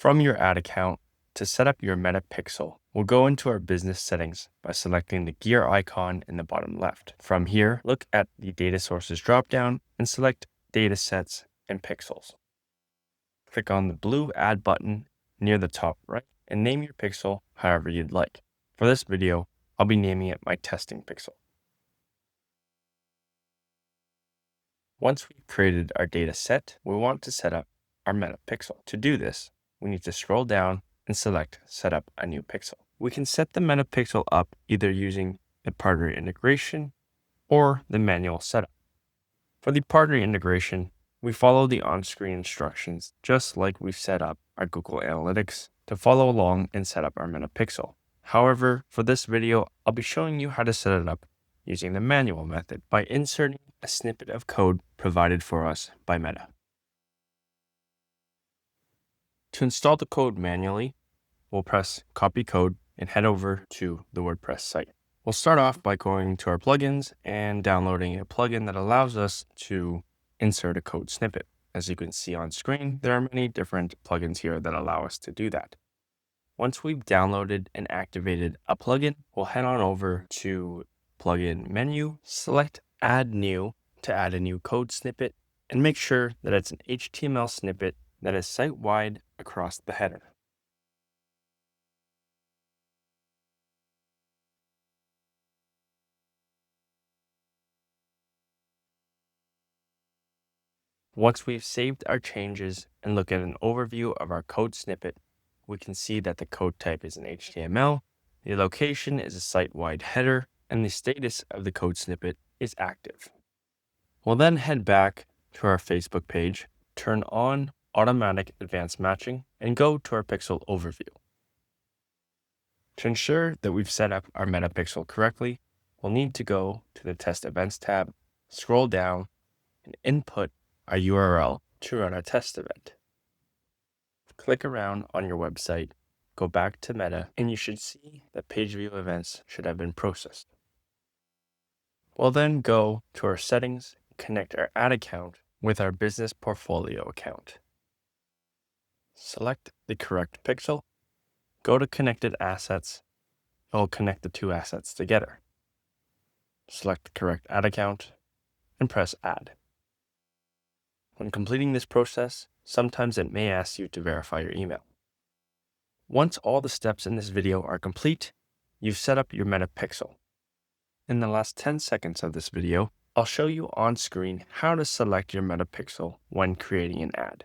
From your ad account, to set up your Meta Pixel, we'll go into our business settings by selecting the gear icon in the bottom left. From here, look at the data sources dropdown and select data sets and pixels. Click on the blue add button near the top right and name your pixel however you'd like. For this video, I'll be naming it my testing pixel. Once we've created our data set, we want to set up our Meta Pixel. To do this, we need to scroll down and select Set up a new pixel. We can set the Meta Pixel up either using the partner integration or the manual setup. For the partner integration, we follow the on-screen instructions just like we've set up our Google Analytics to follow along and set up our Meta Pixel. However, for this video, I'll be showing you how to set it up using the manual method by inserting a snippet of code provided for us by Meta. To install the code manually, we'll press copy code and head over to the WordPress site. We'll start off by going to our plugins and downloading a plugin that allows us to insert a code snippet. As you can see on screen, there are many different plugins here that allow us to do that. Once we've downloaded and activated a plugin, we'll head on over to plugin menu, select add new to add a new code snippet, and make sure that it's an HTML snippet that is site-wide across the header. Once we've saved our changes and look at an overview of our code snippet, we can see that the code type is an HTML, the location is a site-wide header, and the status of the code snippet is active. We'll then head back to our Facebook page, turn on automatic advanced matching, and go to our pixel overview. To ensure that we've set up our Meta Pixel correctly, we'll need to go to the Test Events tab, scroll down, and input our URL to run our test event. Click around on your website, go back to Meta, and you should see that page view events should have been processed. We'll then go to our settings, connect our ad account with our business portfolio account. Select the correct pixel, go to connected assets, and we'll connect the two assets together. Select the correct ad account and press add. When completing this process, sometimes it may ask you to verify your email. Once all the steps in this video are complete, you've set up your Meta Pixel. In the last 10 seconds of this video, I'll show you on screen how to select your Meta Pixel when creating an ad.